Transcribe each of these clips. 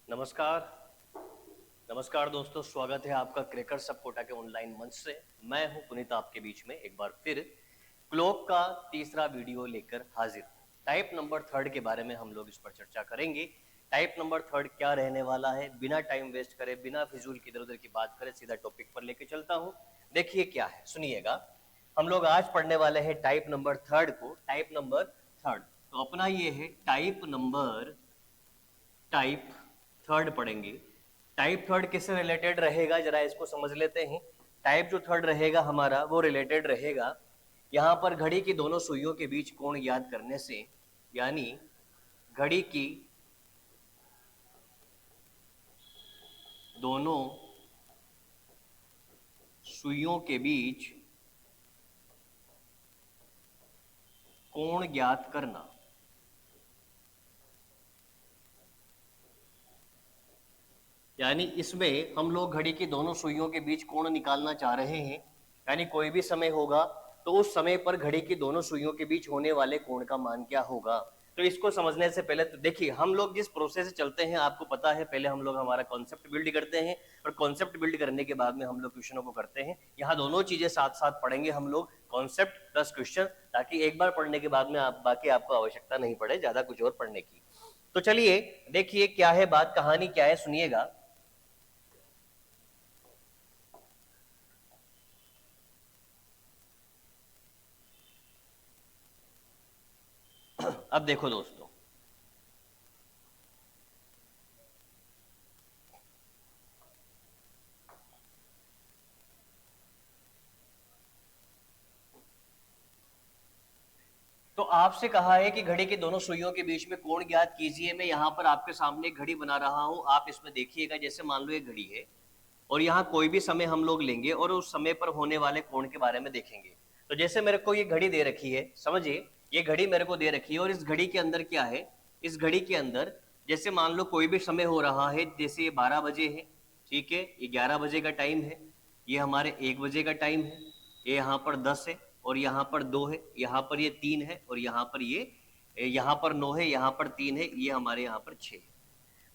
नमस्कार। नमस्कार दोस्तों, स्वागत है आपका क्रैकर सब कोटा के ऑनलाइन मंच से। मैं हूं पुनीत, आपके बीच में एक बार फिर क्लॉक का तीसरा वीडियो लेकर हाजिर हूं। टाइप नंबर थर्ड के बारे में हम लोग इस पर चर्चा करेंगे। टाइप नंबर थर्ड क्या रहने वाला है, बिना टाइम वेस्ट करे, बिना फिजूल की इधर उधर की बात करे, सीधा टॉपिक पर लेके चलता हूं। देखिए क्या है, सुनिएगा। हम लोग आज पढ़ने वाले हैं टाइप नंबर थर्ड को। टाइप नंबर थर्ड तो अपना ये है टाइप थर्ड पढ़ेंगे। टाइप थर्ड किससे रिलेटेड रहेगा, जरा इसको समझ लेते हैं। टाइप जो थर्ड रहेगा हमारा, वो रिलेटेड रहेगा यहां पर घड़ी की दोनों सुइयों के बीच कोण याद करने से। यानी घड़ी की दोनों सुइयों के बीच कोण ज्ञात करना। यानी इसमें हम लोग घड़ी की दोनों सुइयों के बीच कोण निकालना चाह रहे हैं। यानी कोई भी समय होगा तो उस समय पर घड़ी की दोनों सुइयों के बीच होने वाले कोण का मान क्या होगा। तो इसको समझने से पहले तो देखिए, हम लोग जिस प्रोसेस से चलते हैं आपको पता है। पहले हम लोग हमारा कॉन्सेप्ट बिल्ड करते हैं और कॉन्सेप्ट बिल्ड करने के बाद में हम लोग क्वेश्चनों को करते हैं। यहाँ दोनों चीजें साथ साथ पढ़ेंगे हम लोग, कॉन्सेप्ट प्लस क्वेश्चन, ताकि एक बार पढ़ने के बाद में बाकी आपको आवश्यकता नहीं पड़े ज्यादा कुछ और पढ़ने की। तो चलिए देखिए क्या है बात, कहानी क्या है, सुनिएगा। अब देखो दोस्तों, तो आपसे कहा है कि घड़ी के दोनों सुइयों के बीच में कोण ज्ञात कीजिए। मैं यहां पर आपके सामने घड़ी बना रहा हूं, आप इसमें देखिएगा। जैसे मान लो ये घड़ी है और यहाँ कोई भी समय हम लोग लेंगे और उस समय पर होने वाले कोण के बारे में देखेंगे। तो जैसे मेरे को ये घड़ी दे रखी है, समझिए ये घड़ी मेरे को दे रखी है और इस घड़ी के अंदर क्या है, इस घड़ी के अंदर जैसे मान लो कोई भी समय हो रहा है, जैसे ये 12 बजे है, ठीक है, ये 11 बजे का टाइम है, ये हमारे 1 बजे का टाइम है, ये यहाँ पर 10 है और यहाँ पर 2 है, यहाँ पर ये 3 है और यहाँ पर यहाँ पर 9 है, यहाँ पर 3 है, ये हमारे यहाँ पर 6 है।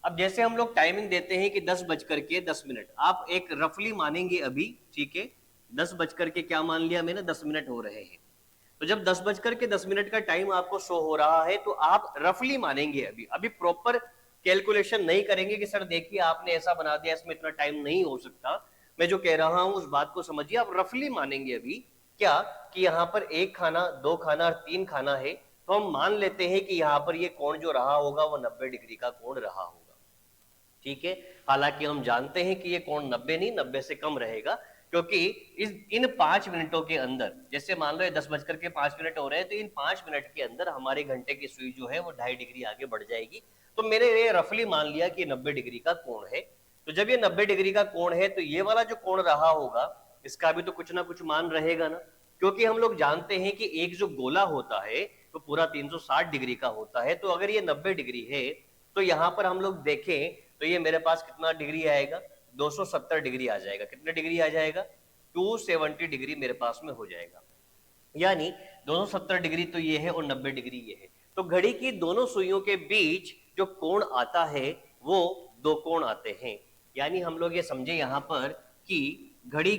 अब जैसे हम लोग टाइमिंग देते हैं कि 10 बज करके 10 मिनट, आप एक रफली मानेंगे अभी, ठीक है। 10 बज करके क्या मान लिया मैंने, 10 मिनट हो रहे हैं। तो जब 10 बज करके 10 मिनट का टाइम आपको शो हो रहा है तो आप रफली मानेंगे, अभी अभी प्रॉपर कैलकुलेशन नहीं करेंगे कि सर देखिए आपने ऐसा बना दिया, इसमें इतना टाइम नहीं हो सकता। मैं जो कह रहा हूं उस बात को समझिए, आप रफली मानेंगे अभी। क्या कि यहाँ पर एक खाना, दो खाना और तीन खाना है, तो हम मान लेते हैं कि यहाँ पर ये कोण जो रहा होगा वो 90 डिग्री का कोण रहा होगा, ठीक है। हालांकि हम जानते हैं कि ये कोण 90 नहीं, 90 से कम रहेगा, क्योंकि इन 5 मिनटों के अंदर, जैसे मान लो ये 10 बज करके 5 मिनट हो रहे हैं, तो इन 5 मिनट के अंदर हमारे घंटे की सुई जो है वो 2.5 डिग्री आगे बढ़ जाएगी। तो मैंने ये रफली मान लिया कि 90 डिग्री का कोण है। तो जब ये 90 डिग्री का कोण है तो ये वाला जो कोण रहा होगा इसका भी तो कुछ ना कुछ मान रहेगा ना, क्योंकि हम लोग जानते हैं कि एक जो गोला होता है तो पूरा 360 डिग्री का होता है। तो अगर ये 90 डिग्री है तो यहां पर हम लोग देखें तो ये मेरे पास कितना डिग्री आएगा, 270 डिग्री आ जाएगा। कितने डिग्री आ जाएगा, 270 डिग्री मेरे पास में हो जाएगा। यानी 270 डिग्री तो ये है और 90 डिग्री ये है। तो घड़ी की दोनों सुइयों के बीच जो कोण आता है वो दो कोण आते हैं। यानी हम लोग ये समझे यहां पर कि घड़ी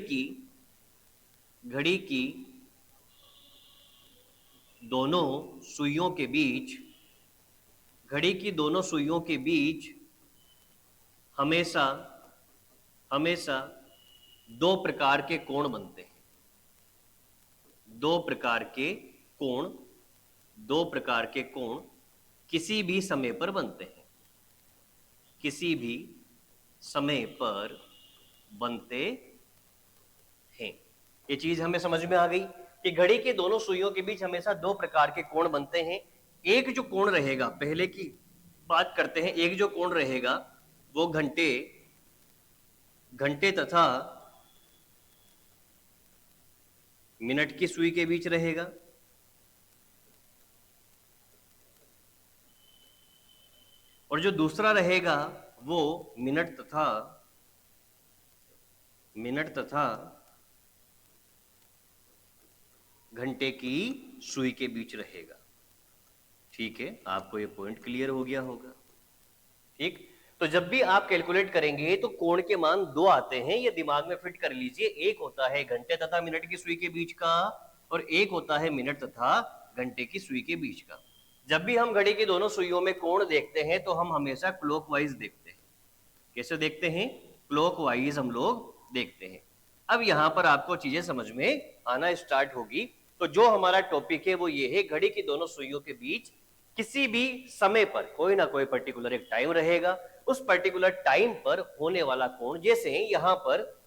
की दोनों सुइयों के बीच, घड़ी की दोनों सुइयों के बीच हमेशा हमेशा दो प्रकार के कोण बनते हैं। दो प्रकार के कोण, दो प्रकार के कोण किसी भी समय पर बनते हैं, किसी भी समय पर बनते हैं। ये चीज हमें समझ में आ गई कि घड़ी के दोनों सुइयों के बीच हमेशा दो प्रकार के कोण बनते हैं। एक जो कोण रहेगा, पहले की बात करते हैं, एक जो कोण रहेगा वो घंटे घंटे तथा मिनट की सुई के बीच रहेगा। और जो दूसरा रहेगा वो मिनट तथा घंटे की सुई के बीच रहेगा। ठीक है, आपको ये पॉइंट क्लियर हो गया होगा, ठीक। तो जब भी आप कैलकुलेट करेंगे तो कोण के मान दो आते हैं, ये दिमाग में फिट कर लीजिए। एक होता है घंटे तथा मिनट की सुई के बीच का, और एक होता है मिनट तथा घंटे की सुई के बीच का। जब भी हम घड़ी की दोनों सुइयों में कोण देखते हैं तो हम हमेशा क्लॉकवाइज देखते हैं। कैसे देखते हैं? क्लॉकवाइज हम लोग देखते हैं। अब यहां पर आपको चीजें समझ में आना स्टार्ट होगी। तो जो हमारा टॉपिक है वो ये है, घड़ी की दोनों सुइयों के बीच किसी भी समय पर कोई ना कोई पर्टिकुलर एक टाइम रहेगा, उस पर्टिकुलर टाइम पर होने वाला कोण। जैसे यहां पर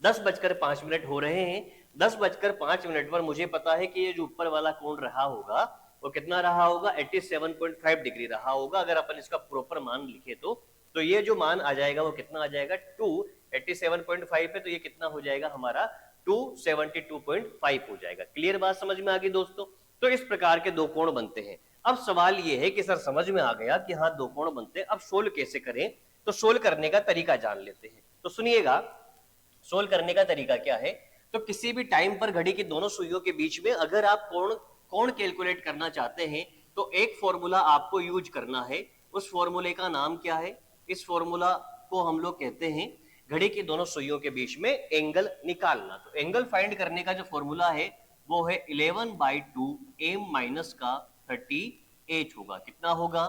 10:05 हो रहे हैं, 10:05 पर मुझे पता है कि ये जो ऊपर वाला कोण रहा होगा वो कितना रहा होगा, 87.5 डिग्री रहा होगा। अगर अपन इसका प्रॉपर मान लिखे तो ये जो मान आ जाएगा वो कितना आ जाएगा, 87.5 पे, तो ये कितना हो जाएगा हमारा 272.5 हो जाएगा। क्लियर बात समझ में आ गई दोस्तों? तो इस प्रकार के दो कोण बनते हैं। अब सवाल ये है कि सर समझ में आ गया कि हाँ दो कोण बनते हैं, अब सोल्व कैसे करें? तो सोल्व करने का तरीका जान लेते हैं। तो सुनिएगा, सोल्व करने का तरीका क्या है। तो किसी भी टाइम पर घड़ी की दोनों सुइयों के बीच में अगर आप कोण कैलकुलेट करना चाहते हैं तो एक फॉर्मूला आपको यूज करना है। उस फॉर्मूले का नाम क्या है? इस फॉर्मूला को हम लोग कहते हैं घड़ी की दोनों सुइयों के बीच में एंगल निकालना। तो एंगल फाइंड करने का जो फॉर्मूला है वो है 11/2 m माइनस का 30h होगा। कितना होगा?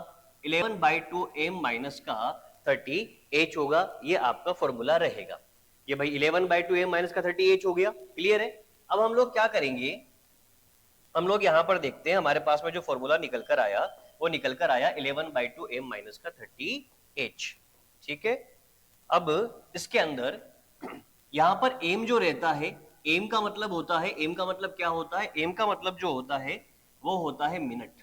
11/2 m माइनस का 30h होगा। ये आपका फॉर्मूला रहेगा। ये भाई 11/2 m माइनस का 30h हो गया। क्लियर है? अब हम लोग क्या करेंगे, हम लोग यहां पर देखते हैं हमारे पास में जो फॉर्मूला निकल कर आया वो निकल कर आया 11/2 m माइनस का 30h। ठीक है, अब इसके अंदर यहां पर m जो रहता है, m का मतलब होता है, m का मतलब क्या होता है? m का मतलब जो होता है वो होता है मिनट।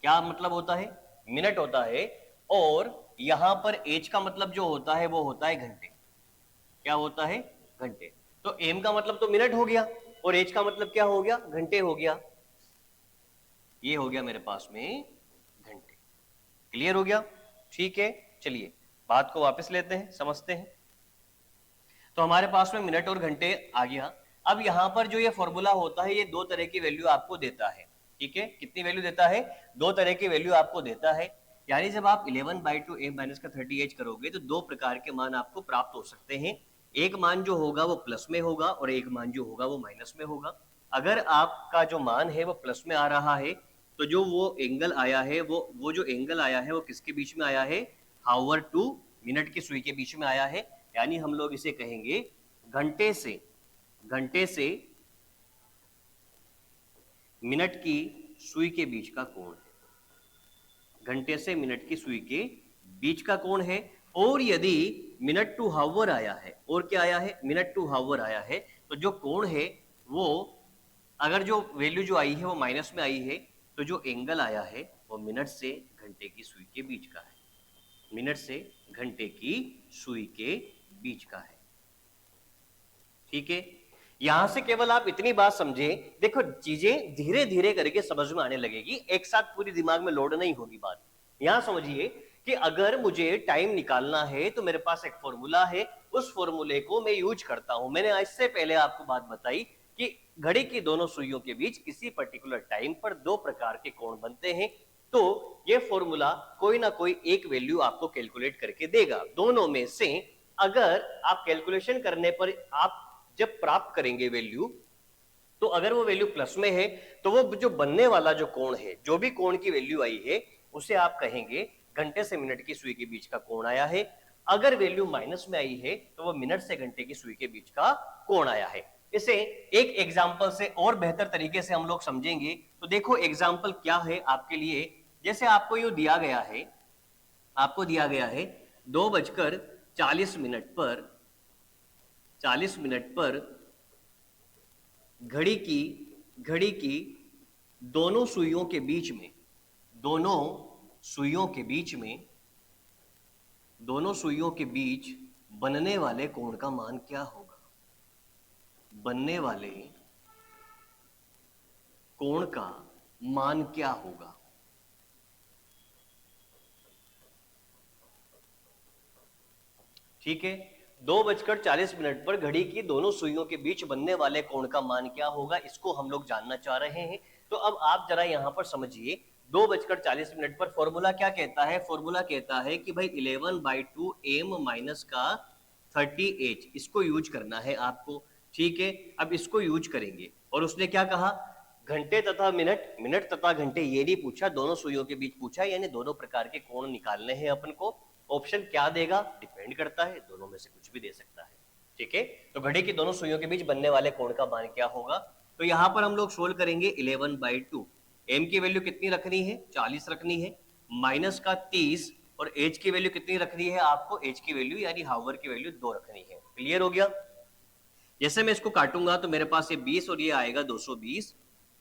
क्या मतलब होता है? मिनट होता है। और यहां पर h का मतलब जो होता है वो होता है घंटे। क्या होता है? घंटे। तो m का मतलब तो मिनट हो गया और h का मतलब क्या हो गया? घंटे हो गया। ये हो गया मेरे पास में घंटे। क्लियर हो गया? ठीक है, चलिए बात को वापस लेते हैं, समझते हैं। तो हमारे पास में मिनट और घंटे आ गया। अब यहां पर जो ये फॉर्मूला होता है ये दो तरह की वैल्यू आपको देता है। ठीक है, कितनी वैल्यू देता है? दो तरह की वैल्यू आपको देता है। यानी जब आप 11/2 m माइनस का 30h करोगे तो दो प्रकार के मान आपको प्राप्त हो सकते हैं। एक मान जो होगा वो प्लस में होगा और एक मान जो होगा वो माइनस में होगा। अगर आपका जो मान है वो प्लस में आ रहा है तो जो वो एंगल आया है वो जो एंगल आया है वो किसके बीच में आया है? हावर टू मिनट की सुई के बीच में आया है। यानी हम लोग इसे कहेंगे घंटे से मिनट की सुई के बीच का कोण है। घंटे से मिनट की सुई के बीच का कोण है। और यदि मिनट टू हावर आया है, और क्या आया है? मिनट टू हावर आया है, तो जो कोण है वो, अगर जो वैल्यू जो आई है वो माइनस में आई है तो जो एंगल आया है वो मिनट से घंटे की सुई के बीच का है। मिनट से घंटे की सुई के बीच का है। ठीक है, यहां से केवल आप इतनी बात समझे। देखो चीजें धीरे धीरे करके समझ में आने लगेगी, एक साथ पूरी दिमाग में लोड नहीं होगी बात। यहां समझिए कि अगर मुझे टाइम निकालना है तो मेरे पास एक फॉर्मूला है, उस फॉर्मूले को मैं यूज करता हूं। मैंने इससे पहले आपको बात बताई कि घड़ी की दोनों सुइयों के बीच किसी पर्टिकुलर टाइम पर दो प्रकार के कोण बनते हैं। तो ये फॉर्मूला कोई ना कोई एक वैल्यू आपको कैलकुलेट करके देगा। दोनों में से अगर आप कैलकुलेशन करने पर आप जब प्राप्त करेंगे वैल्यू, तो अगर वो वैल्यू प्लस में है तो वो जो बनने वाला जो कोण है, जो भी कोण की वैल्यू आई है उसे आप कहेंगे घंटे से मिनट की सुई के बीच का कोण आया है। अगर वैल्यू माइनस में आई है तो वो मिनट से घंटे की सुई के बीच का कोण आया है। इसे एक एग्जाम्पल से और बेहतर तरीके से हम लोग समझेंगे। तो देखो एग्जाम्पल क्या है आपके लिए। जैसे आपको ये दिया गया है, आपको दिया गया है 2:40 पर घड़ी की दोनों सुइयों के बीच में, दोनों सुइयों के बीच बनने वाले कोण का मान क्या होगा? बनने वाले कोण का मान क्या होगा? ठीक है, 2:40 पर घड़ी की दोनों सुइयों के बीच बनने वाले कोण का मान क्या होगा, इसको हम लोग जानना चाह रहे हैं। तो अब आप जरा यहां पर समझिए, 2:40 पर फॉर्मूला क्या कहता है? फॉर्मूला कहता है कि भाई 11/2 m माइनस का 30h, इसको यूज करना है आपको। ठीक है, अब इसको यूज करेंगे और उसने क्या कहा? घंटे तथा मिनट, मिनट तथा घंटे ये नहीं पूछा, दोनों सुइयों के बीच पूछा, यानी दोनों प्रकार के कोण निकालने हैं अपन को। ऑप्शन क्या देगा डिपेंड करता है, दोनों में से कुछ भी दे सकता है। ठीक है, तो घड़ी की दोनों सुइयों के बीच बनने वाले कोण का मान क्या होगा? तो यहां पर हम लोग सोल्व करेंगे 11/2। एम की वैल्यू कितनी रखनी है? 40 रखनी है, माइनस का 30, और एच की वैल्यू कितनी रखनी है आपको? एच की वैल्यू यानी हावर की वैल्यू 2 रखनी है। क्लियर हो गया? जैसे मैं इसको काटूंगा तो मेरे पास ये 20 और ये आएगा 220,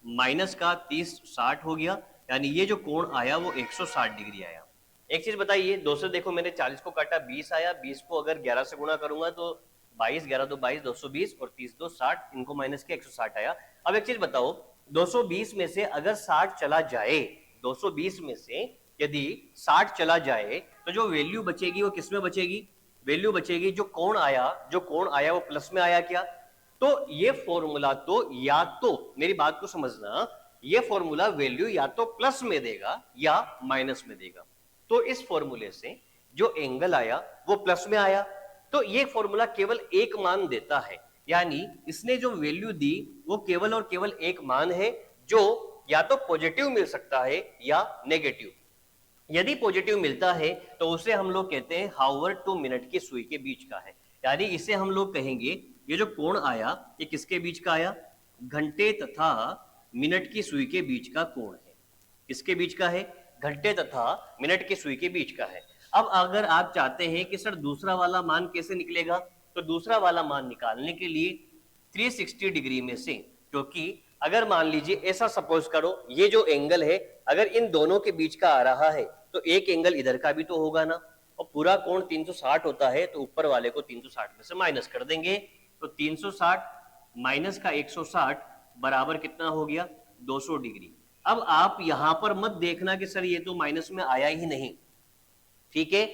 माइनस का 30 60 हो गया, यानी ये जो कोण आया वो 160 डिग्री आया। एक चीज बताइए, 2 से देखो मैंने 40 को काटा, 20 आया, 20 को अगर 11 से गुणा करूंगा तो 22, 11 2 22, 220 और 30 2 60, इनको माइनस किया 160 आया। अब एक चीज बताओ, 220 में से अगर 60 चला जाए, 220 में से यदि 60 चला जाए तो जो वैल्यू बचेगी वो किसमें बचेगी? वैल्यू बचेगी जो कोण आया, जो कोण आया वो प्लस में आया क्या? तो ये फॉर्मूला तो या तो, मेरी बात को समझना, ये फॉर्मूला वैल्यू या तो प्लस में देगा या माइनस में देगा। तो इस फॉर्मूले से जो एंगल आया वो प्लस में आया, तो ये फॉर्मूला केवल एक मान देता है, यानी इसने जो वैल्यू दी वो केवल और केवल एक मान है, जो या तो पॉजिटिव मिल सकता है या नेगेटिव। यदि पॉजिटिव मिलता है तो उसे हम लोग कहते हैं हावर टू मिनट की सुई के बीच का है, यानी इसे हम लोग कहेंगे ये जो कोण आया ये किसके बीच का आया? घंटे तथा मिनट की सुई के बीच का कोण है। किसके बीच का है? घंटे तथा मिनट की सुई के बीच का है। अब अगर आप चाहते हैं कि सर दूसरा वाला मान कैसे निकलेगा, तो दूसरा वाला मान निकालने के लिए 360 डिग्री में से, क्योंकि अगर मान लीजिए ऐसा सपोज करो ये जो एंगल है अगर इन दोनों के बीच का आ रहा है तो एक एंगल इधर का भी तो होगा ना, और पूरा कोण 360 होता है तो ऊपर वाले को 360 में से माइनस कर देंगे, तो 360 माइनस का 160 बराबर कितना हो गया? 200 डिग्री। अब आप यहां पर मत देखना कि सर ये तो माइनस में आया ही नहीं। ठीक है,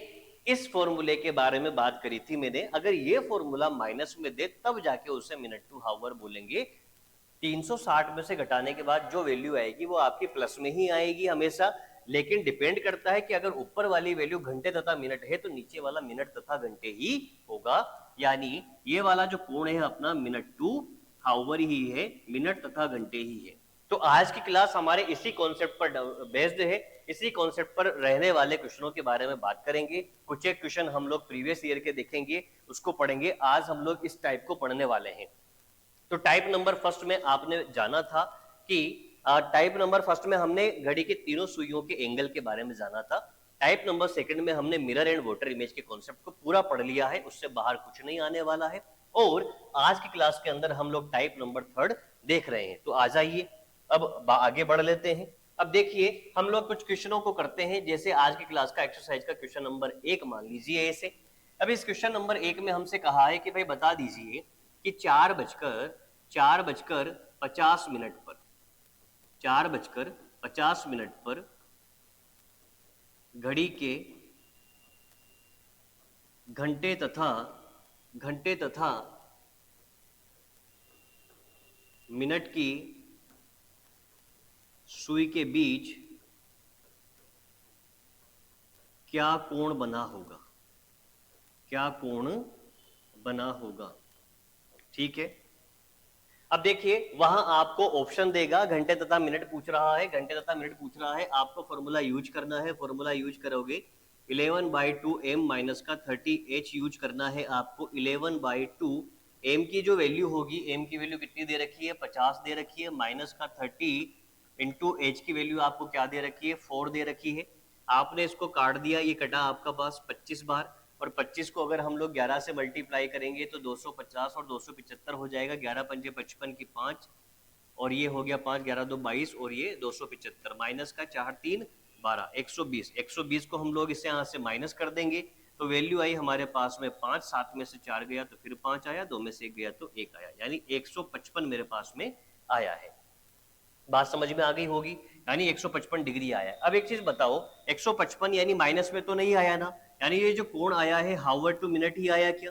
इस फॉर्मूले के बारे में बात करी थी मैंने, अगर ये फॉर्मूला माइनस में दे तब जाके उसे मिनट टू हावर बोलेंगे। 360 में से घटाने के बाद जो वैल्यू आएगी वो आपकी प्लस में ही आएगी हमेशा, लेकिन डिपेंड करता है कि अगर ऊपर वाली वैल्यू घंटे तथा मिनट है तो नीचे वाला मिनट तथा घंटे ही होगा, यानी ये वाला जो कोण है अपना मिनट टू हावर ही है, मिनट तथा घंटे ही है। तो आज की क्लास हमारे इसी कॉन्सेप्ट पर बेस्ड है, इसी कॉन्सेप्ट पर रहने वाले क्वेश्चनों के बारे में बात करेंगे। कुछ एक क्वेश्चन हम लोग प्रीवियस ईयर के देखेंगे, उसको पढ़ेंगे। आज हम लोग इस टाइप को पढ़ने वाले हैं। तो टाइप नंबर फर्स्ट में आपने जाना था कि टाइप नंबर फर्स्ट में हमने घड़ी के तीनों सुइयों के एंगल के बारे में जाना था। टाइप नंबर सेकंड में हमने मिरर एंड वाटर इमेज के कॉन्सेप्ट को पूरा पढ़ लिया है, उससे बाहर कुछ नहीं आने वाला है। और आज की क्लास के अंदर हम लोग टाइप नंबर थर्ड देख रहे हैं। तो आ जाइए अब आगे बढ़ लेते हैं। अब देखिए हम लोग कुछ क्वेश्चनों को करते हैं, जैसे आज की क्लास का एक्सरसाइज का क्वेश्चन नंबर 1 मान लीजिए ऐसे। अब इस क्वेश्चन नंबर 1 में हमसे कहा है कि भाई बता दीजिए कि 4:50 पर 4:50 पर घड़ी के घंटे तथा मिनट की सुई के बीच क्या कोण बना होगा? क्या कोण बना होगा? ठीक है, अब देखिए वहां आपको ऑप्शन देगा, घंटे तथा मिनट पूछ रहा है, घंटे तथा मिनट पूछ रहा है, आपको फॉर्मूला यूज करना है। फॉर्मूला यूज करोगे 11/2 m माइनस का 30h यूज करना है आपको। 11/2 m की जो वैल्यू होगी, m की वैल्यू कितनी दे रखी है? 50 दे रखी है, माइनस का 30 इंटू एच की वैल्यू आपको क्या दे रखी है? 4 दे रखी है। आपने इसको काट दिया, ये कटा आपका पास 25 बार, और 25 को अगर हम लोग 11 से मल्टीप्लाई करेंगे तो 250 और 275 हो जाएगा। 11 पंजे 55 की 5, और ये हो गया 5, 11 2 22, और ये 275 माइनस का 4 3 12, 120। 120 को हम लोग इसे यहाँ से माइनस कर देंगे तो वैल्यू आई हमारे पास में 5, 7 में से 4 गया तो फिर 5 आया, 2 में से 1 गया तो 1 आया, यानी 155 मेरे पास में आया है। बात समझ में आ गई होगी, यानी 155 डिग्री आया है। अब एक चीज बताओ, 155 यानी माइनस में तो नहीं आया ना, यानी ये जो कोण आया है हावर टू मिनट ही आया क्या?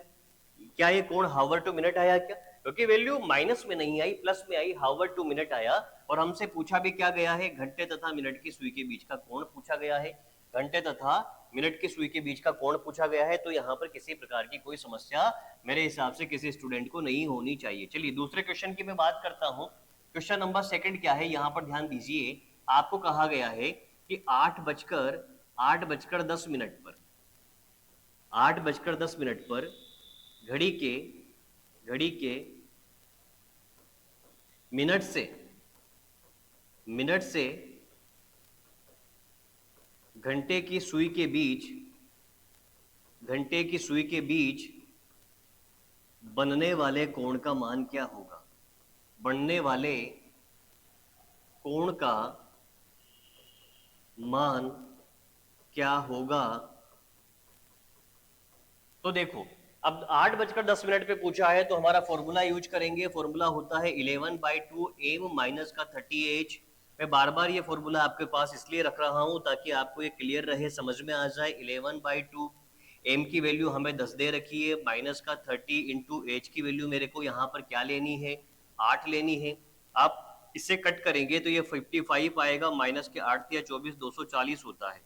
क्या ये कोण हावर टू मिनट आया क्या? क्योंकि वैल्यू माइनस में नहीं आई, प्लस में आई, हावर टू मिनट आया। और हमसे पूछा भी क्या गया है, घंटे तथा मिनट की सुई के बीच का कोण पूछा गया है, घंटे तथा मिनट की सुई के बीच का कोण पूछा गया है। तो यहाँ पर किसी प्रकार की कोई समस्या मेरे हिसाब से किसी स्टूडेंट को नहीं होनी चाहिए। चलिए दूसरे क्वेश्चन की मैं बात करता हूँ। क्वेश्चन नंबर सेकंड क्या है, यहाँ पर ध्यान दीजिए। आपको कहा गया है कि 8:10 पर 8:10 पर घड़ी के मिनट से घंटे की सुई के बीच बनने वाले कोण का मान क्या होगा? बनने वाले कोण का मान क्या होगा? तो देखो, अब 8:10 पे पूछा है तो हमारा फॉर्मूला यूज करेंगे। फॉर्मूला होता है 11/2 m माइनस का 30h। मैं बार बार ये फॉर्मूला आपके पास इसलिए रख रहा हूं ताकि आपको ये क्लियर रहे, समझ में आ जाए। 11/2 m की वैल्यू हमें 10 दे रखी है, माइनस का 30 इंटू एच की वैल्यू मेरे को यहाँ पर क्या लेनी है, 8 लेनी है। आप इससे कट करेंगे तो ये 55 आएगा, माइनस के 8 या 24 240 होता है।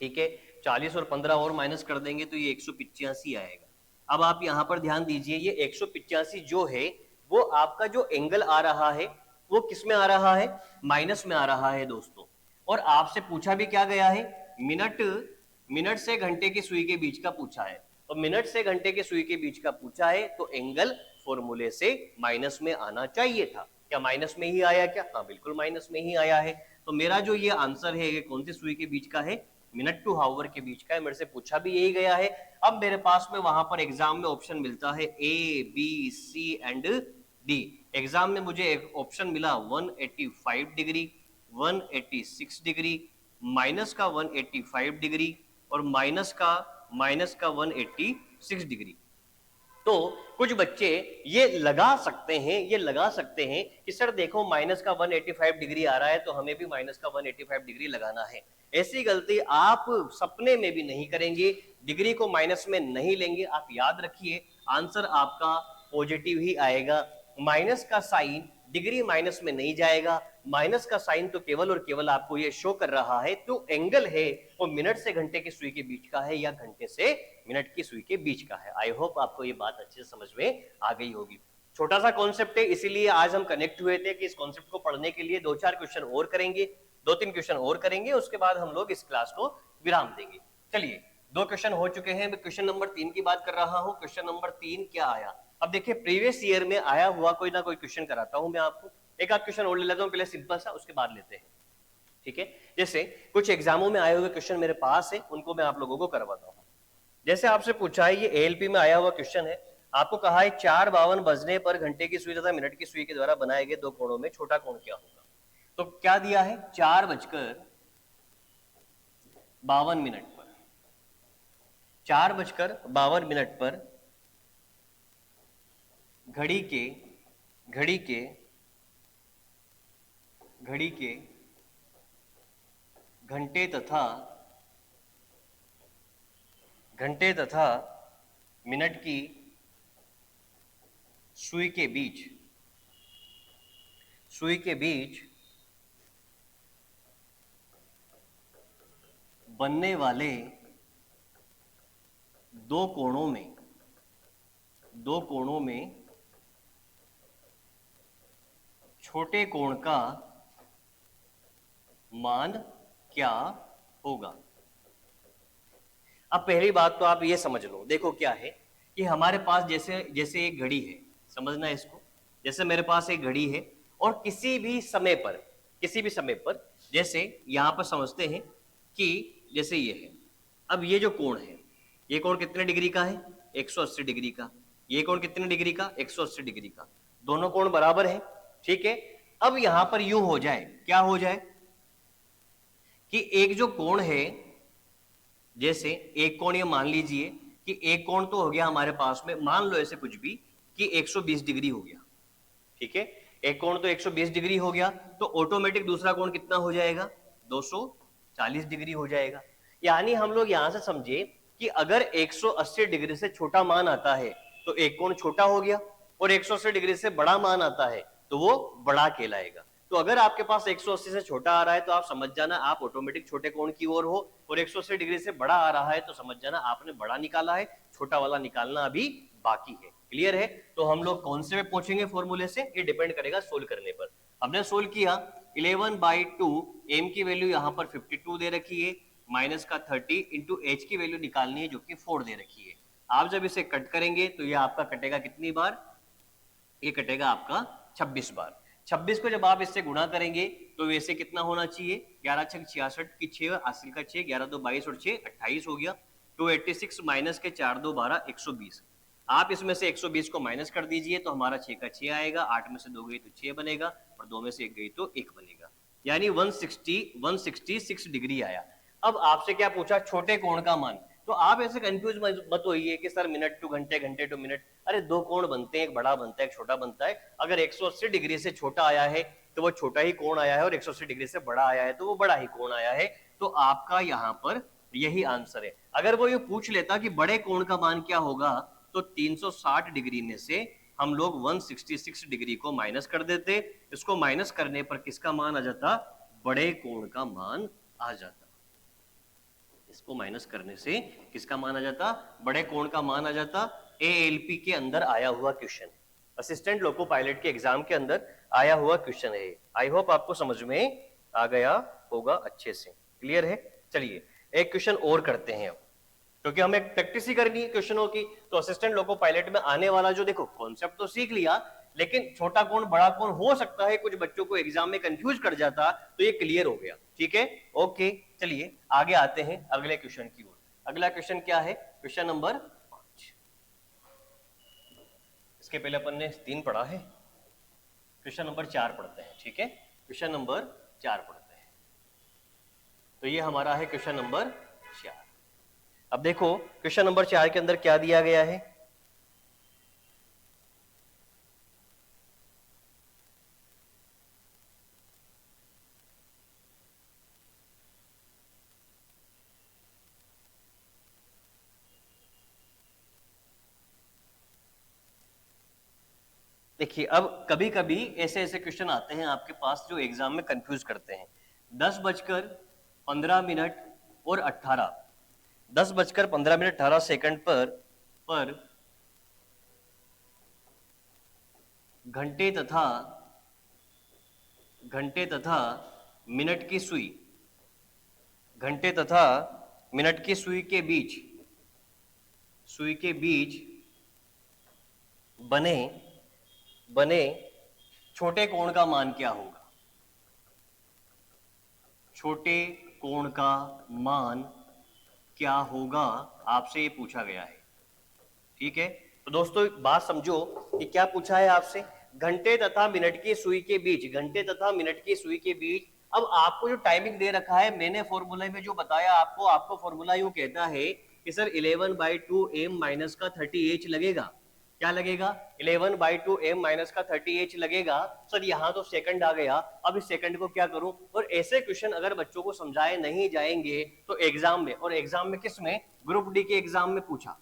ठीक है, 40 और 15 और माइनस कर देंगे तो ये 185 आएगा। अब आप यहाँ पर ध्यान दीजिए, ये 185 जो है वो आपका जो एंगल आ रहा है वो किस में आ रहा है, माइनस में आ रहा है दोस्तों। और आपसे पूछा भी क्या गया है, मिनट से घंटे की सुई के बीच का पूछा है। तो मिनट से घंटे के सुई के बीच का पूछा है तो एंगल फॉर्मूले से माइनस में आना चाहिए था। क्या माइनस में ही आया क्या? हाँ बिल्कुल माइनस में ही आया है। तो मेरा जो ये आंसर है ये कौन सी सुई के बीच का है, मिनट टू हावर के बीच का है। मेरे से पूछा भी यही गया है। अब मेरे पास में वहां पर एग्जाम में ऑप्शन मिलता है A B C and D. Exam में मुझे एक ऑप्शन मिला 185 डिग्री, 186 डिग्री, माइनस का 185 डिग्री और माइनस का 186 डिग्री। तो कुछ बच्चे ये लगा सकते हैं कि सर देखो माइनस का 185 डिग्री आ रहा है तो हमें भी माइनस का 185 डिग्री लगाना है। ऐसी गलती आप सपने में भी नहीं करेंगे, डिग्री को माइनस में नहीं लेंगे। आप याद रखिए आंसर आपका पॉजिटिव ही आएगा। माइनस का साइन डिग्री माइनस में नहीं जाएगा, माइनस का साइन तो केवल और केवल आपको ये शो कर रहा है तो एंगल है वो मिनट से घंटे की सुई के बीच का है या घंटे से मिनट की सुई के बीच का है। आई होप आपको ये बात अच्छे से समझ में आ गई होगी। छोटा सा कॉन्सेप्ट है, इसीलिए आज हम कनेक्ट हुए थे कि इस कॉन्सेप्ट को पढ़ने के लिए 2-4 क्वेश्चन और करेंगे, 2-3 क्वेश्चन और करेंगे, उसके बाद हम लोग इस क्लास को विराम देंगे। चलिए 2 क्वेश्चन हो चुके हैं, मैं क्वेश्चन नंबर 3 की बात कर रहा हूं। क्वेश्चन नंबर 3 क्या आया? अब देखिए प्रीवियस ईयर में आया हुआ कोई ना कोई क्वेश्चन कराता हूं मैं आपको। एक आध क्वेश्चन और ले लेता हूं पहले सिंपल सा, उसके बाद लेते हैं। ठीक है, जैसे कुछ एग्जामों में आए हुए क्वेश्चन मेरे पास है, उनको मैं आप लोगों को करवाता हूं। जैसे आपसे पूछा है, ये एएलपी में आया हुआ क्वेश्चन है। आपको कहा है 4:52 बजने पर घंटे की सुई तथा मिनट की सुई के द्वारा बनाए गए दो कोणों में छोटा कोण क्या होगा? तो क्या दिया है, 4:52 पर 4:52 पर घड़ी के घंटे तथा मिनट की सुई के बीच बनने वाले दो कोणों में छोटे कोण का मान क्या होगा? अब पहली बात तो आप ये समझ लो, देखो क्या है कि हमारे पास जैसे एक घड़ी है, समझना इसको। जैसे मेरे पास एक घड़ी है और किसी भी समय पर जैसे यहां पर समझते हैं कि जैसे ये है। अब ये जो कोण है, ये कोण कितने डिग्री का है? 180 डिग्री का। ये कोण कितने डिग्री का? 180 डिग्री का। दोनों कोण बराबर है। ठीक है, अब यहां पर यूं हो जाए, क्या हो जाए कि एक जो कोण है, जैसे एक कोण, ये मान लीजिए कि एक कोण तो हो गया हमारे पास में, मान लो ऐसे कुछ भी कि 120 डिग्री हो गया। ठीक है, एक कोण तो 120 डिग्री हो गया, तो ऑटोमेटिक दूसरा कोण कितना हो जाएगा? 240 डिग्री हो जाएगा। यानी हम लोग यहां से समझे कि अगर 180 डिग्री से छोटा मान आता है तो एक कोण छोटा हो गया। और 180 डिग्री से बड़ा मान आता है तो वो बड़ा कहलाएगा। तो अगर आपके पास 180 से छोटा आ रहा है तो आप समझ जाना आप ऑटोमेटिक छोटे कोण की ओर हो, और 180 डिग्री से बड़ा आ रहा है तो समझ जाना आपने बड़ा निकाला है, छोटा वाला निकालना अभी बाकी है। क्लियर है? तो हम लोग कौन से में पहुंचेंगे फॉर्मूले से, ये डिपेंड करेगा सोल्व करने पर। हमने सोल्व किया 11/2, m की वैल्यू यहां पर 52 दे रखी है, माइनस का 30 इंटू h की वैल्यू निकालनी है जो कि 4 दे रखी है। आप जब इसे कट करेंगे तो ये आपका कटेगा कितनी बार, ये कटेगा आपका 26 बार। 26 को जब आप इससे गुणा करेंगे तो वैसे कितना होना चाहिए, 11 छक 66 की 6 हासिल का 6, 11 2 22 और 6 28 हो गया। 286 माइनस के 4 2 12 120। आप इसमें से 120 को माइनस कर दीजिए तो हमारा 6 का 6 आएगा, 8 में से 2 गई तो 6 बनेगा और 2 में से 1 गई तो 1 बनेगा, यानी 166 डिग्री आया। अब आपसे क्या पूछा, छोटे कोण का मान। तो आप ऐसे कंफ्यूज मत होइए कि सर मिनट टू घंटे, घंटे टू मिनट। अरे दो कोण बनते हैं, एक बड़ा बनता है एक छोटा बनता है। अगर 180 डिग्री से छोटा आया है तो वो छोटा ही कोण आया है, और 180 डिग्री से बड़ा आया है तो वो बड़ा ही कोण आया है। तो आपका यहाँ पर यही आंसर है। अगर वो ये पूछ लेता कि बड़े कोण का मान क्या होगा तो 360 डिग्री में से हम लोग 166 डिग्री को माइनस कर देते। इसको माइनस करने पर किसका मान आ जाता, बड़े कोण का मान आ जाता। इसको माइनस करने से किसका मान आ जाता, बड़े कोण का मान आ जाता। एएलपी के अंदर आया हुआ क्वेश्चन, असिस्टेंट लोको पायलट के एग्जाम के अंदर आया हुआ क्वेश्चन है। आई होप आपको समझ में आ गया होगा अच्छे से। क्लियर है? चलिए एक क्वेश्चन और करते हैं अब, क्योंकि हमें प्रैक्टिस ही करनी है क्वेश्चनों की। तो असिस्टेंट लोको पायलट में आने वाला जो, देखो कॉन्सेप्ट तो सीख लिया, लेकिन छोटा कोण बड़ा कोण हो सकता है कुछ बच्चों को एग्जाम में कंफ्यूज कर जाता, तो ये क्लियर हो गया। ठीक है, ओके। चलिए आगे आते हैं अगले क्वेश्चन की ओर। अगला क्वेश्चन क्या है, क्वेश्चन नंबर 5। इसके पहले अपन ने 3 पढ़ा है, क्वेश्चन नंबर 4 पढ़ते हैं। ठीक है, क्वेश्चन नंबर 4 पढ़ते हैं। तो ये हमारा है क्वेश्चन नंबर 4। अब देखो क्वेश्चन नंबर 4 के अंदर क्या दिया गया है। देखिए अब कभी कभी ऐसे ऐसे क्वेश्चन आते हैं आपके पास जो एग्जाम में कंफ्यूज करते हैं। 10:15 और 18, 10:15 पर घंटे तथा मिनट की सुई, घंटे तथा मिनट की सुई के बीच बने छोटे कोण का मान क्या होगा। छोटे कोण का मान क्या होगा आपसे ये पूछा गया है। ठीक है, तो दोस्तों बात समझो कि क्या पूछा है आपसे, घंटे तथा मिनट की सुई के बीच, घंटे तथा मिनट की सुई के बीच। अब आपको जो टाइमिंग दे रखा है, मैंने फॉर्मूले में जो बताया आपको फॉर्मूला यूं कहता है कि सर 11/2 m माइनस का 30h लगेगा। क्या लगेगा, 11/2 m माइनस का 30h लगेगा। सर यहाँ तो सेकंड आ गया, अब इस सेकंड को क्या करूं। और ऐसे क्वेश्चन अगर बच्चों को समझाए नहीं जाएंगे तो एग्जाम में, और एग्जाम में किस में, ग्रुप डी के एग्जाम में पूछा,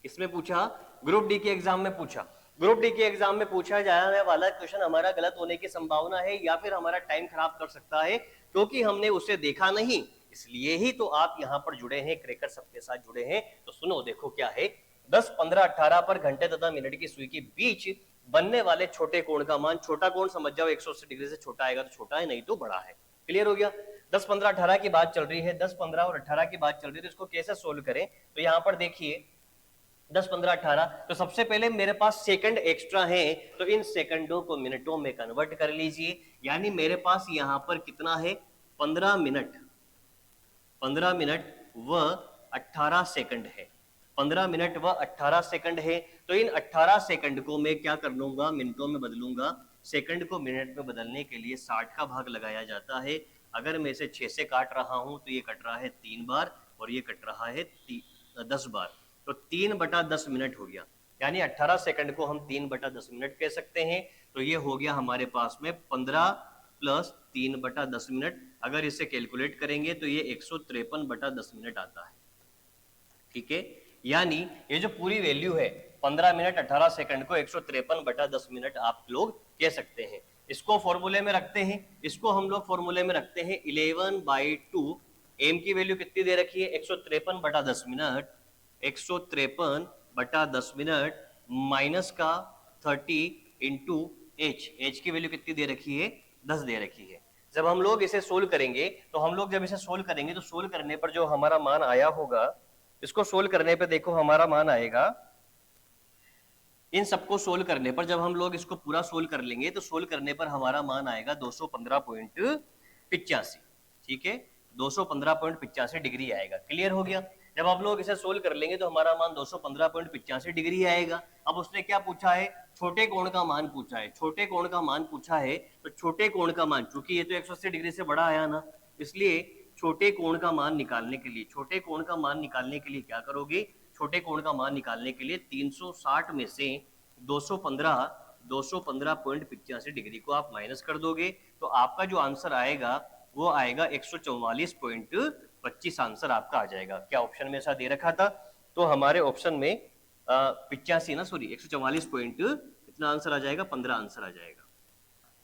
किसमें पूछा, ग्रुप डी के एग्जाम में पूछा। ग्रुप डी के एग्जाम में पूछा जाने वाला क्वेश्चन हमारा गलत होने की संभावना है, या फिर हमारा टाइम खराब कर सकता है, क्योंकि हमने उसे देखा नहीं। इसलिए ही तो आप यहाँ पर जुड़े हैं, क्रैकर सबके साथ जुड़े हैं। तो सुनो, देखो क्या है, 10, 15, 18 पर घंटे तथा मिनट की सुई के बीच बनने वाले छोटे कोण का मान, छोटा कोण समझ जाओ 180 डिग्री से छोटा आएगा तो छोटा है, नहीं तो बड़ा है। क्लियर हो गया। 10, 15, 18 की बात चल रही है, 10, 15 और 18 की बात चल रही है, तो इसको कैसे सोल्व करें। तो यहाँ पर देखिए 10, 15, 18, तो सबसे पहले मेरे पास सेकंड एक्स्ट्रा हैं, तो इन सेकंडों को मिनटों में कन्वर्ट कर लीजिए। यानी मेरे पास यहां पर कितना है, 15 मिनट व 18 सेकंड है। 15 मिनट व 18 सेकंड है। तो इन 18 सेकंड को मैं क्या कर लूंगा, मिनटों में बदलूंगा। सेकंड को मिनट में बदलने के लिए 60 का भाग लगाया जाता है। अगर मैं इसे 6 से काट रहा हूं तो ये कट रहा है 3 बार और ये कट रहा है 10 बार, तो 3/10 मिनट हो गया। यानी 18 सेकंड को हम 3/10 मिनट कह सकते हैं। तो ये हो गया हमारे पास में 15 प्लस 3/10 मिनट। अगर इसे कैलकुलेट करेंगे तो ये 153/10 मिनट आता है। ठीक है, यानी ये जो पूरी वैल्यू है 15 मिनट 18 सेकंड को 153/10 मिनट आप लोग कह सकते हैं। इसको फॉर्मूले में रखते हैं, इसको हम लोग फॉर्मूले में रखते हैं 11/2। एम की वैल्यू कितनी दे रखी है 153/10 मिनट, 153/10 मिनट माइनस का 30 इंटू एच की वैल्यू कितनी दे रखी है 10 दे रखी है। जब हम लोग इसे सोल्व करेंगे तो हम लोग जब इसे सोल्व करेंगे तो सोल्व करने पर जो हमारा मान आया होगा, इसको सोल्व करने पे देखो हमारा मान आएगा, इन सबको सोल्व करने पर जब हम लोग इसको पूरा सोल्व कर लेंगे तो सोल्व करने पर हमारा मान आएगा 215.85। ठीक है, 215.85 डिग्री आएगा। क्लियर हो गया। जब आप लोग इसे सोल्व कर लेंगे तो हमारा मान 215.85 डिग्री आएगा। अब उसने क्या पूछा है, छोटे कोण का मान पूछा है। छोटे कोण का मान पूछा है तो छोटे कोण का मान, चूंकि ये तो 180 डिग्री से बड़ा आया ना, इसलिए छोटे कोण का मान निकालने के लिए, छोटे कोण का मान निकालने के लिए क्या करोगे, छोटे कोण का मान निकालने के लिए 360 में से 215.85 डिग्री को आप माइनस कर दोगे तो आपका जो आंसर आएगा वो आएगा 144.25 आंसर आपका आ जाएगा। क्या ऑप्शन में ऐसा दे रखा था, तो हमारे ऑप्शन में 85 ना, सॉरी 144 पॉइंट कितना आंसर आ जाएगा, 15 आंसर आ जाएगा।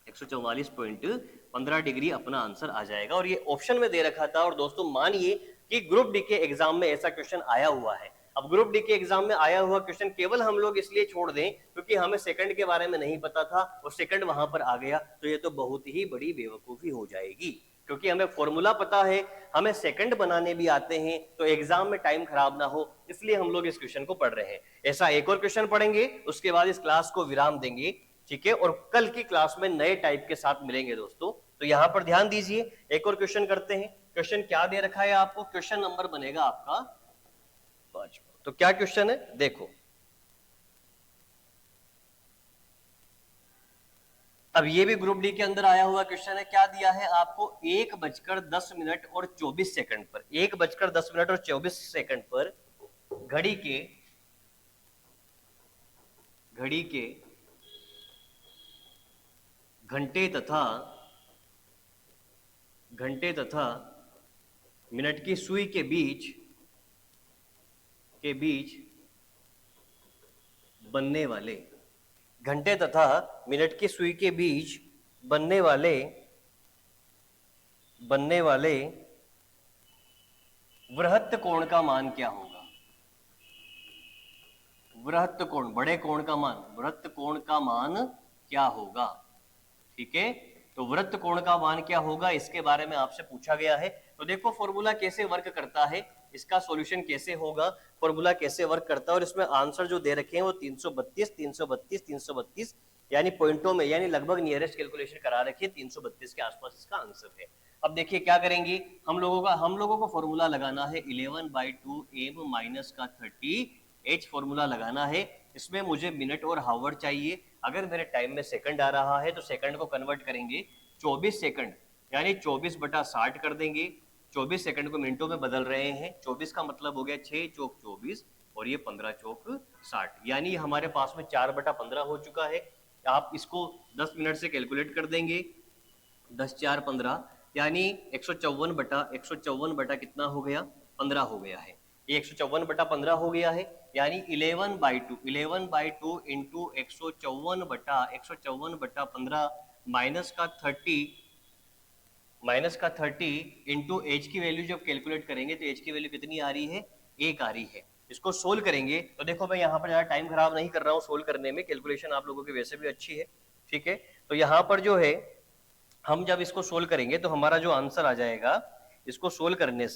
144.15 डिग्री अपना आंसर आ जाएगा और ये ऑप्शन में दे रखा था। और दोस्तों मानिए कि ग्रुप डी के एग्जाम में ऐसा क्वेश्चन आया हुआ है। अब ग्रुप डी के एग्जाम में आया हुआ क्वेश्चन केवल हम लोग इसलिए छोड़ दें क्योंकि हमें सेकंड के बारे में नहीं पता था और सेकंड वहां पर आ गया, तो ये तो बहुत ही बड़ी बेवकूफी हो जाएगी। क्योंकि हमें फॉर्मूला पता है, हमें सेकंड बनाने भी आते हैं, तो एग्जाम में टाइम खराब ना हो इसलिए हम लोग इस क्वेश्चन को पढ़ रहे हैं। ऐसा एक और क्वेश्चन पढ़ेंगे, उसके बाद इस क्लास को विराम देंगे। ठीक है, और कल की क्लास में नए टाइप के साथ मिलेंगे दोस्तों। तो यहां पर ध्यान दीजिए, एक और क्वेश्चन करते हैं। क्वेश्चन क्या दे रखा है आपको, क्वेश्चन नंबर बनेगा आपका 5। तो क्या क्वेश्चन है देखो, अब ये भी ग्रुप डी के अंदर आया हुआ क्वेश्चन है। क्या दिया है आपको, 1:10 और 24 सेकंड पर, 1:10 और 24 सेकंड पर घड़ी के घंटे तथा मिनट की सुई के बीच बनने वाले, घंटे तथा मिनट की सुई के बीच बनने वाले वृहत्त कोण का मान क्या होगा। वृहत्त कोण, बड़े कोण का मान, वृहत्त कोण का मान क्या होगा। ठीक है, तो वृत्त कोण का मान क्या होगा इसके बारे में आपसे पूछा गया है। तो देखो फॉर्मूला कैसे वर्क करता है, इसका सॉल्यूशन कैसे होगा, फॉर्मूला कैसे वर्क करता है। और इसमें आंसर जो दे रखे हैं वो 332 यानी पॉइंटों में, यानी लगभग नियरेस्ट कैलकुलेशन करा रखी है, 332 के आसपास इसका आंसर है। अब देखिए क्या करेंगे हम लोगों को फॉर्मूला लगाना है 11/2 एम माइनस का 30 एच फॉर्मूला लगाना है। इसमें मुझे मिनट और हावर चाहिए। अगर मेरे टाइम में सेकंड आ रहा है तो सेकंड को कन्वर्ट करेंगे 24 सेकंड, यानी 24/60 कर देंगे। 24 सेकंड को मिनटों में बदल रहे हैं। 24 का मतलब हो गया 6 चौक 24 और ये 15 चौक 60, यानी हमारे पास में 4/15 हो चुका है। आप इसको 10 मिनट से कैलकुलेट कर देंगे, 10 4 15, यानी 154 बटा कितना हो गया, 15 हो गया है। ये 154/15 हो गया है, यानी 11/2 इंटू 154/15 माइनस का 30 इंटू एच की वैल्यू जब कैलकुलेट करेंगे तो एच की वैल्यू कितनी आ रही है, 1 आ रही है। इसको सोल्व करेंगे तो देखो मैं यहाँ पर ज्यादा टाइम खराब नहीं कर रहा हूँ सोल्व करने में, कैलकुलेशन आप लोगों की वैसे भी अच्छी है। ठीक है, तो यहाँ पर जो है हम जब इसको सोल्व करेंगे तो हमारा जो आंसर आ जाएगा, इसको सोल्व करने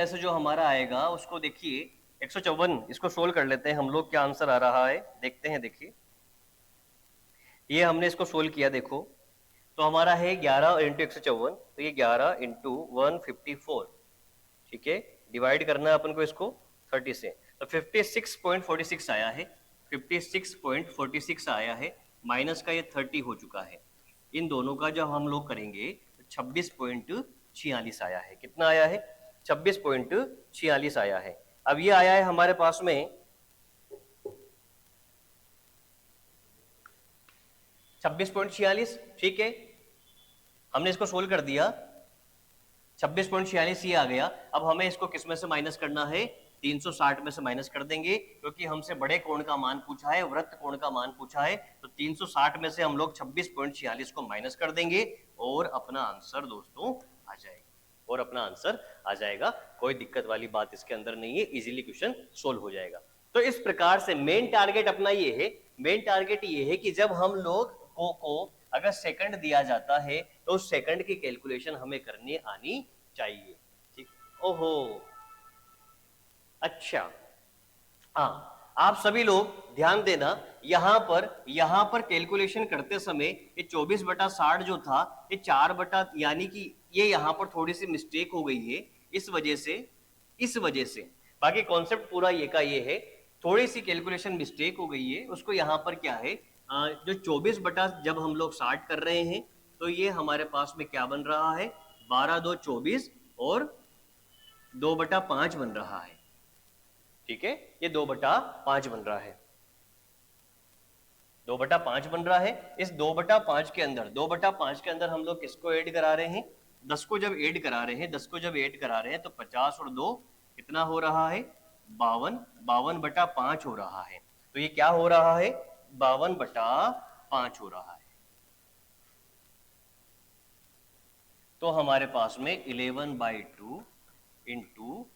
से जो हमारा आएगा उसको देखिए 154, इसको सोल्व कर लेते हैं हम लोग, क्या आंसर आ रहा है देखते हैं। देखिए ये हमने इसको सोल्व किया, देखो तो हमारा है 11 इंटू 154, तो ये 11 इंटू 154। ठीक है, डिवाइड करना है अपन को इसको 30 से, तो 56.46 आया है, 56.46 आया है, माइनस का ये 30 हो चुका है। इन दोनों का जब हम लोग करेंगे तो 26.46 आया है। कितना आया है, 26.46 आया है। अब ये आया है हमारे पास में 26.46, ठीक है, हमने इसको सोल्व कर दिया, 26.46 ये आ गया। अब हमें इसको किस में से माइनस करना है, 360 में से माइनस कर देंगे, क्योंकि हमसे बड़े कोण का मान पूछा है, वृत्त कोण का मान पूछा है, तो 360 में से हम लोग 26.46 को माइनस कर देंगे और अपना आंसर दोस्तों आ जाएगा, और अपना आंसर आ जाएगा। कोई दिक्कत वाली बात इसके अंदर नहीं है, इजीली क्वेश्चन सोल्व हो जाएगा। तो इस प्रकार से मेन टारगेट अपना ये है, मेन टारगेट ये है कि जब हम लोग को अगर सेकंड दिया जाता है तो उस सेकंड की कैलकुलेशन हमें करनी आनी चाहिए, ठीक। ओहो, अच्छा, हाँ, आप सभी लोग ध्यान देना, यहां पर कैलकुलेशन करते समय ये 24/60 जो था, ये 4 यानी कि ये यहां पर थोड़ी सी मिस्टेक हो गई है, इस वजह से बाकी कॉन्सेप्ट पूरा ये का ये है, थोड़ी सी कैलकुलेशन मिस्टेक हो गई है। उसको यहाँ पर क्या है, जो 24 जब हम लोग 60 कर रहे हैं तो ये हमारे पास में क्या बन रहा है, 12 2 24 और 2/5 बन रहा है, ठीक है, ये 2/5 बन रहा है, 2/5 बन रहा है। इस 2/5 के अंदर हम लोग किसको ऐड करा रहे हैं, 10 को जब ऐड करा रहे हैं तो 50 और 2 कितना हो रहा है, 52, 52/5 हो रहा है। तो ये क्या हो रहा है, 52/5 हो रहा है। तो हमारे पास में 11/2 इंटू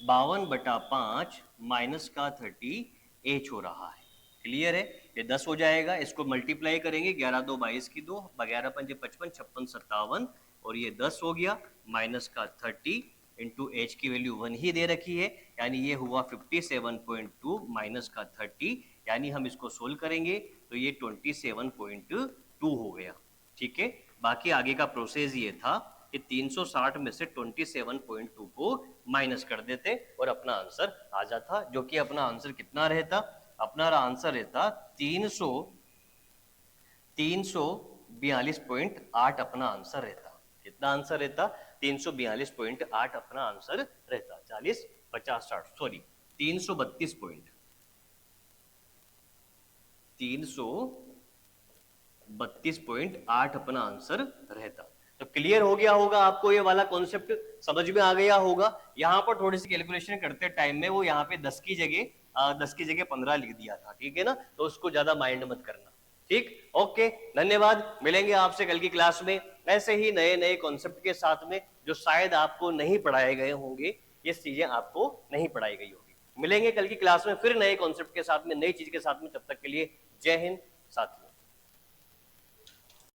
52/5 माइनस का 30h हो रहा है। क्लियर है, ये 10 हो जाएगा, इसको मल्टीप्लाई करेंगे, 11 2 22 की 2, 11 5 55, 56 57 और ये 10 हो गया, माइनस का 30 इंटू एच की वैल्यू 1 ही दे रखी है, यानी ये हुआ 57.2 माइनस का 30, यानी हम इसको सोल्व करेंगे तो ये 27.2 हो गया, ठीक है। बाकी आगे का प्रोसेस ये था कि 360 में से 27.2 को माइनस कर देते और अपना आंसर आ जाता, जो कि अपना आंसर कितना रहता, अपना आंसर रहता 342.8 अपना आंसर रहता। कितना आंसर रहता, 342.8 अपना आंसर रहता, 40 50 60 सॉरी 332 पॉइंट 332.8 अपना आंसर रहता। तो क्लियर हो गया होगा आपको, ये वाला कॉन्सेप्ट समझ में आ गया होगा। यहाँ पर थोड़ी सी कैलकुलेशन करते टाइम में वो यहाँ पे 10 की जगह 15 लिख दिया था, ठीक है ना, तो उसको ज्यादा माइंड मत करना, ठीक। ओके, धन्यवाद, मिलेंगे आपसे कल की क्लास में ऐसे ही नए नए कॉन्सेप्ट के साथ में, जो शायद आपको नहीं पढ़ाए गए होंगे, ये चीजें आपको नहीं पढ़ाई गई होगी। मिलेंगे कल की क्लास में फिर नए कॉन्सेप्ट के साथ में, नई चीज के साथ में, तब तक के लिए जय हिंद साथियों।